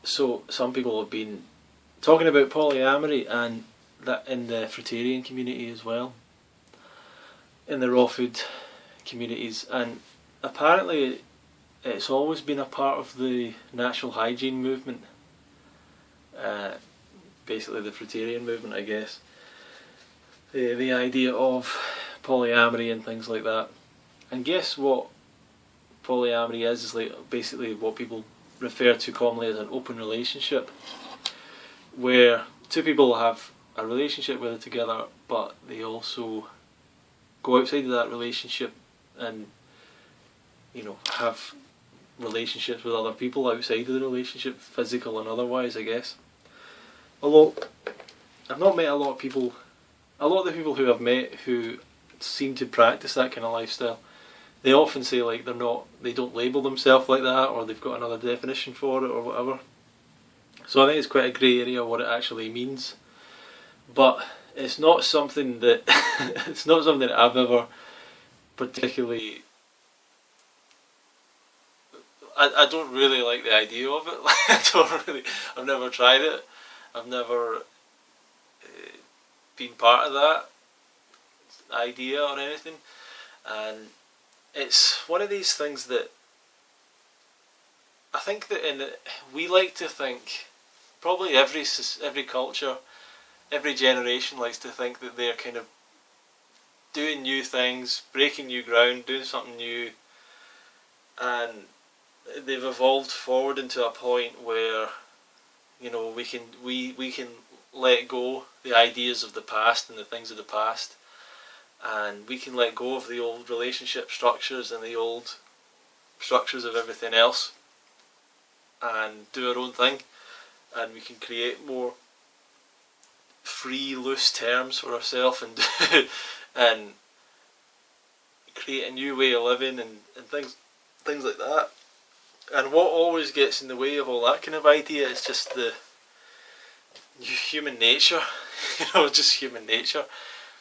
So some people have been talking about polyamory and that in the Fruitarian community as well, in the raw food communities, and apparently it's always been a part of the natural hygiene movement, basically the Fruitarian movement, I guess. The idea of polyamory and things like that. And guess what polyamory is like basically what people refer to commonly as an open relationship, where two people have a relationship with it together, but they also go outside of that relationship and, you know, have relationships with other people outside of the relationship, physical and otherwise, I guess. Although I've not met a lot of people, a lot of the people who I've met who seem to practice that kind of lifestyle, they often say like they don't label themselves like that, or they've got another definition for it or whatever. So I think it's quite a grey area what it actually means. But it's not something that it's not something that I've ever particularly. I don't really like the idea of it. I've never tried it. I've never been part of that idea or anything, and it's one of these things that I think that we like to think, probably every culture, every generation likes to think that they're kind of doing new things, breaking new ground, doing something new, and they've evolved forward into a point where, you know, we can let go the ideas of the past and the things of the past, and we can let go of the old relationship structures and the old structures of everything else and do our own thing, and we can create more free, loose terms for ourselves and and create a new way of living and things like that. And what always gets in the way of all that kind of idea is just the human nature, just human nature.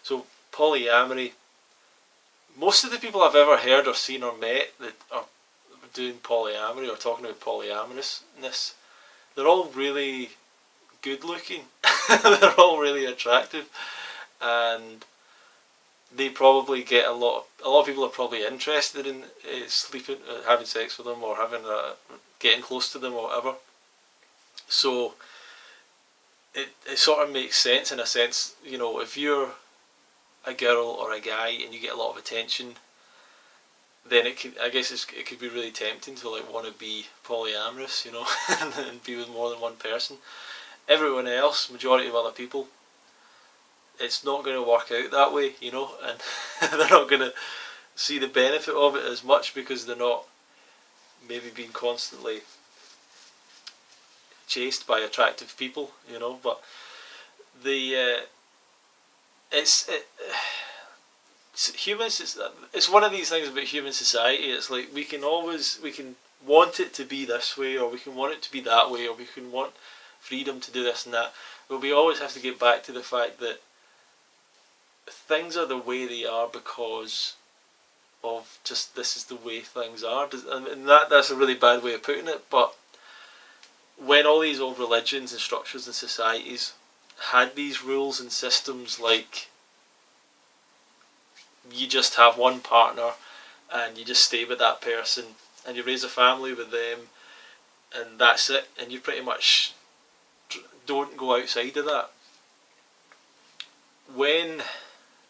So polyamory, most of the people I've ever heard or seen or met that are doing polyamory or talking about polyamorousness, they're all really good looking. They're all really attractive, and they probably get a lot of people are probably interested in sleeping, having sex with them, or getting close to them or whatever. So it sort of makes sense in a sense, if you're a girl or a guy and you get a lot of attention, then it could be really tempting to want to be polyamorous, and be with more than one person. Everyone else, majority of other people, it's not going to work out that way, and they're not going to see the benefit of it as much because they're not maybe being constantly chased by attractive people, but humans, it's one of these things about human society. It's like we can want it to be this way, or we can want it to be that way, or we can want freedom to do this and that, but we always have to get back to the fact that things are the way they are because of just this is the way things are, and that's a really bad way of putting it. But when all these old religions and structures and societies had these rules and systems, like you just have one partner and you just stay with that person and you raise a family with them and that's it, and you pretty much don't go outside of that. When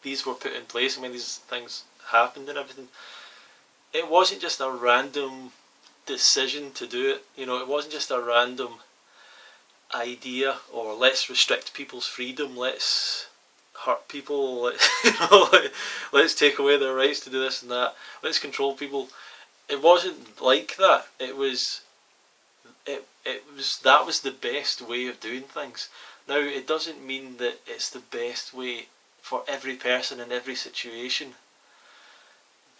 these were put in place and when these things happened and everything, it wasn't just a random decision to do it. It wasn't just a random idea, or let's restrict people's freedom, let's hurt people, let's take away their rights to do this and that, let's control people. It wasn't like that. It was that was the best way of doing things. Now, it doesn't mean that it's the best way for every person in every situation,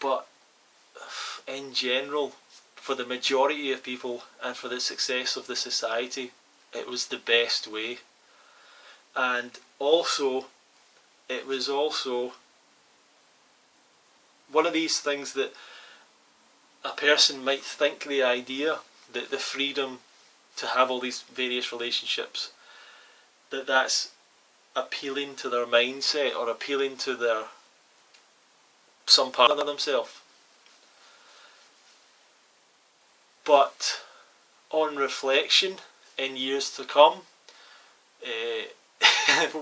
but in general, for the majority of people and for the success of the society, it was the best way. And also, it was also one of these things that a person might think the idea that the freedom to have all these various relationships, that's appealing to their mindset or appealing to some part of themselves. But on reflection, in years to come,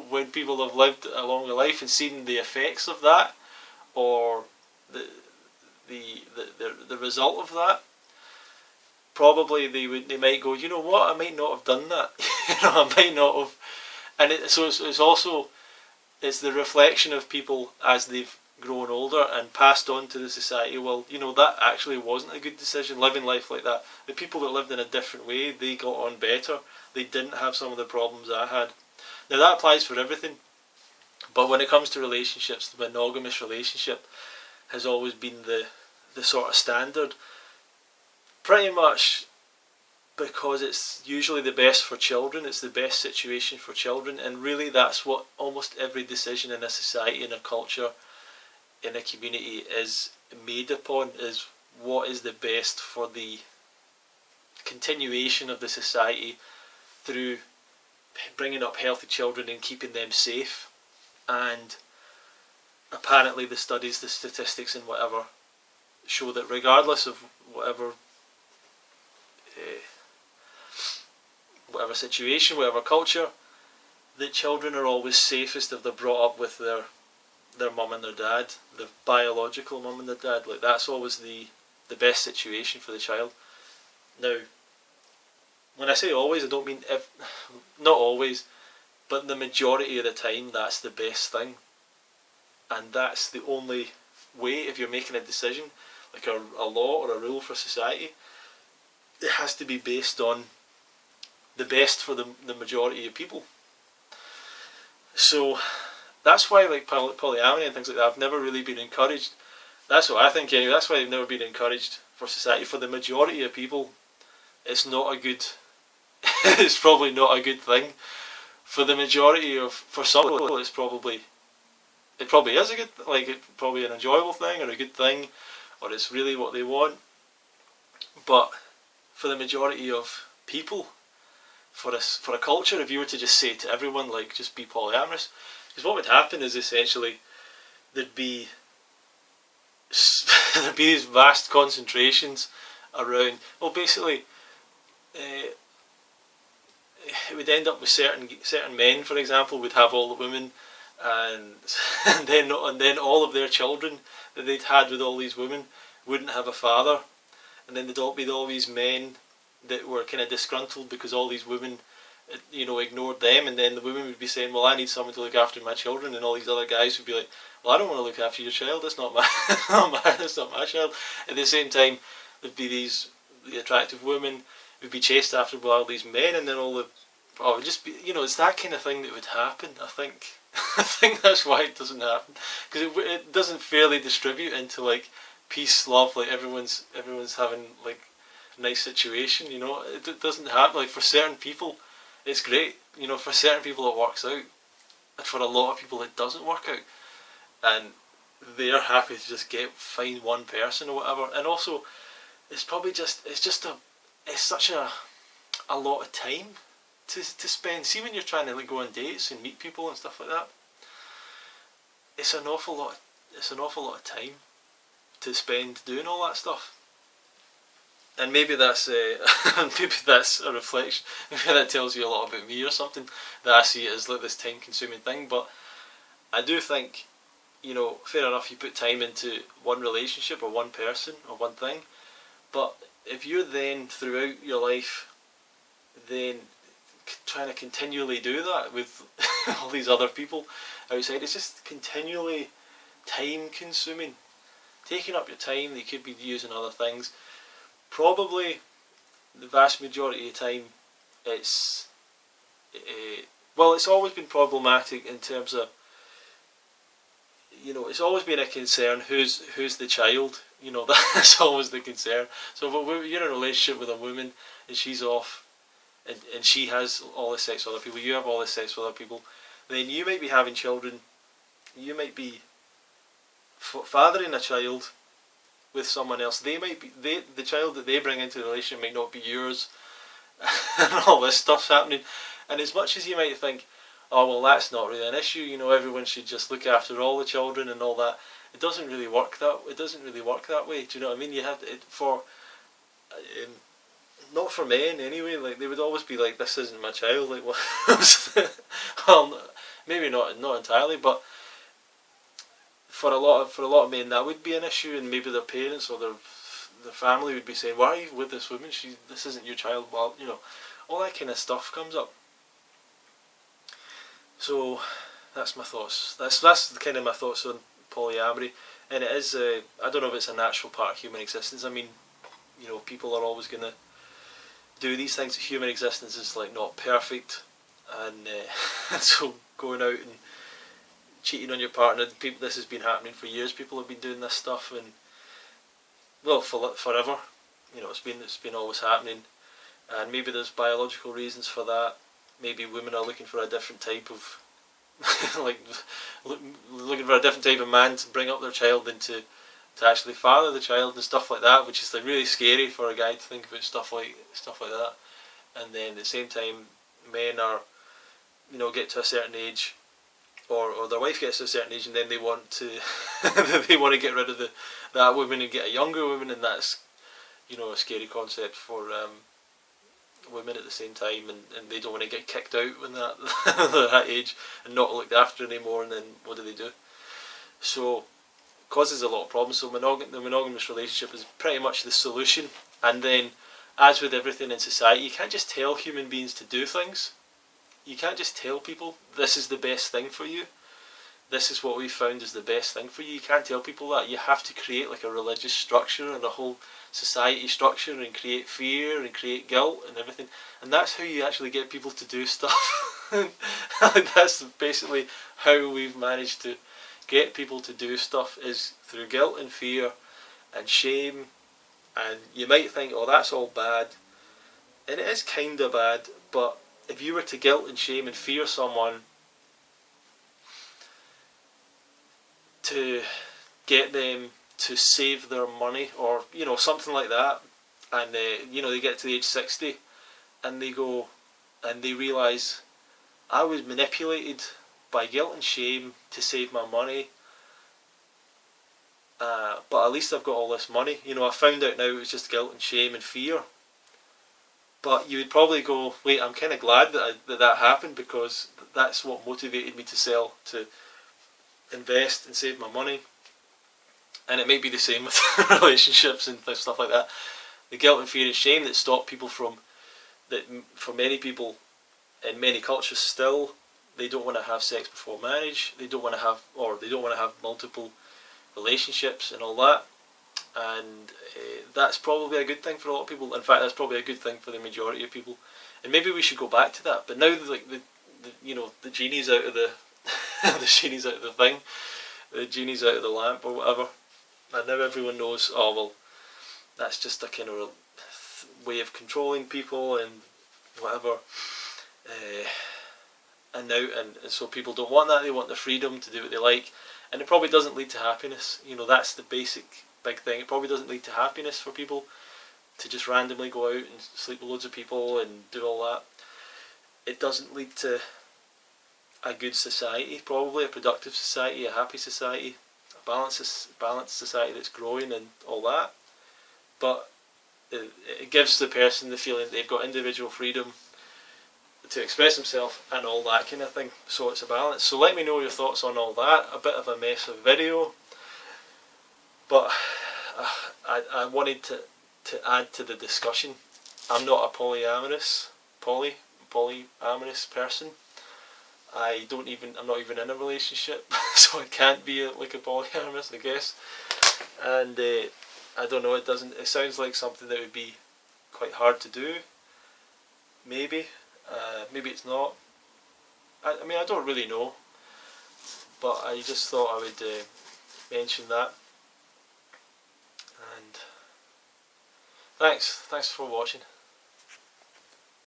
when people have lived a longer life and seen the effects of that, or the result of that, probably they might go, you know what, I might not have done that. I might not have. And so it's also the reflection of people as they've grown older and passed on to the society. Well, that actually wasn't a good decision, living life like that. The people that lived in a different way, they got on better. They didn't have some of the problems I had. Now that applies for everything, but when it comes to relationships, the monogamous relationship has always been the sort of standard, pretty much because it's usually the best for children, it's the best situation for children, and really that's what almost every decision in a society, in a culture, in a community is made upon, is what is the best for the continuation of the society through bringing up healthy children and keeping them safe. And apparently the studies, the statistics and whatever show that regardless of whatever situation, whatever culture, the children are always safest if they're brought up with their mum and their dad, the biological mum and their dad. Like, that's always the best situation for the child. Now, when I say always, I don't mean not always, but the majority of the time that's the best thing, and that's the only way. If you're making a decision, like a law or a rule for society, it has to be based on the best for the majority of people. So that's why, like, polyamory and things like that have never really been encouraged. That's what I think anyway. That's why they've never been encouraged for society. For the majority of people, it's not a good it's probably not a good thing. For the majority for some people, it probably is a good, like, it's probably an enjoyable thing or a good thing, or it's really what they want. But for the majority of people, for a culture, if you were to just say to everyone, like, just be polyamorous, because what would happen is essentially there'd be these vast concentrations around. Well, basically, it would end up with certain men, for example, would have all the women, and then all of their children that they'd had with all these women wouldn't have a father, and then there'd be all these men that were kind of disgruntled because all these women, ignored them, and then the women would be saying, well, I need someone to look after my children, and all these other guys would be like, well, I don't want to look after your child, that's not my that's not my child. At the same time, there'd be the attractive women would be chased after by all these men, and then it would just be, it's that kind of thing that would happen. I think I think that's why it doesn't happen, because it doesn't fairly distribute into, like, peace, love, like everyone's having, like, a nice situation. It doesn't happen. Like, for certain people it's great, for certain people it works out, and for a lot of people it doesn't work out, and they're happy to just find one person or whatever. And also, it's such a lot of time to spend. See, when you're trying to, like, go on dates and meet people and stuff like that, it's an awful lot of time to spend doing all that stuff. And maybe that's a reflection. Maybe that tells you a lot about me or something, that I see it as, like, this time-consuming thing. But I do think, fair enough, you put time into one relationship or one person or one thing, but if you're then throughout your life then trying to continually do that with all these other people outside, it's just continually time-consuming, taking up your time that you could be using other things. Probably the vast majority of the time it's always been problematic in terms of, it's always been a concern who's the child. That's always the concern. So if you're in a relationship with a woman and she's off and she has all this sex with other people, you have all this sex with other people, then you might be having children, you might be fathering a child with someone else. The child that they bring into the relationship might not be yours, and all this stuff's happening. And as much as you might think, oh well, that's not really an issue, you know, everyone should just look after all the children and all that. It doesn't really work that way. Do you know what I mean? You have to, not for men anyway. Like they would always be like, "This isn't my child." Like, what? Well, maybe not entirely, but for a lot of men that would be an issue, and maybe their parents or their family would be saying, "Why are you with this woman? This isn't your child." Well, you know, all that kind of stuff comes up. So that's my thoughts. That's kind of my thoughts on polyamory, and it is. I don't know if it's a natural part of human existence. I mean, you know, people are always going to do these things. Human existence is like not perfect, and so going out and cheating on your partner. This has been happening for years. People have been doing this stuff, and well, forever. You know, it's been always happening, and maybe there's biological reasons for that. Maybe women are looking for a different type of like looking for a different type of man to bring up their child and to actually father the child and stuff like that, which is like really scary for a guy to think about stuff like that. And then at the same time, men are, you know, get to a certain age, or their wife gets to a certain age, and then they want to they want to get rid of that woman and get a younger woman, and that's, you know, a scary concept for women at the same time, and they don't want to get kicked out when they're that age and not looked after anymore, and then what do? So it causes a lot of problems. So the monogamous relationship is pretty much the solution. And then, as with everything in society, you can't just tell human beings to do things. You can't just tell people this is the best thing for you. This is what we found is the best thing for you. You can't tell people that. You have to create like a religious structure and a whole society structure, and create fear and create guilt and everything. And that's how you actually get people to do stuff. That's basically how we've managed to get people to do stuff, is through guilt and fear and shame. And you might think, oh, that's all bad. And it is kind of bad, but if you were to guilt and shame and fear someone to get them to save their money, or, you know, something like that, and you know, they get to the age 60 and they go and they realise, I was manipulated by guilt and shame to save my money, but at least I've got all this money. You know, I found out now it was just guilt and shame and fear. But you would probably go, wait, I'm kind of glad that happened, because that's what motivated me to invest and save my money. And it may be the same with relationships and stuff like that. The guilt and fear and shame that stop people that for many people in many cultures still, they don't want to have sex before marriage. They don't want to have multiple relationships and all that. And that's probably a good thing for a lot of people. In fact, that's probably a good thing for the majority of people. And maybe we should go back to that. But now, like the genie's out of the the genie's out of the thing, the genie's out of the lamp or whatever. And now everyone knows, oh well, that's just a kind of way of controlling people and whatever. And so people don't want that. They want the freedom to do what they like, and it probably doesn't lead to happiness. You know, that's the big thing. It probably doesn't lead to happiness for people to just randomly go out and sleep with loads of people and do all that. It doesn't lead to a good society, probably a productive society, a happy society, a balanced society that's growing and all that. But it gives the person the feeling they've got individual freedom to express himself and all that kind of thing. So it's a balance. So let me know your thoughts on all that. A bit of a mess of video, but I wanted to add to the discussion. I'm not a polyamorous person. I'm not even in a relationship, so I can't be like a polyamorous, I guess. And I don't know. It sounds like something that would be quite hard to do. Maybe it's not. I mean, I don't really know, but I just thought I would mention that. And thanks for watching.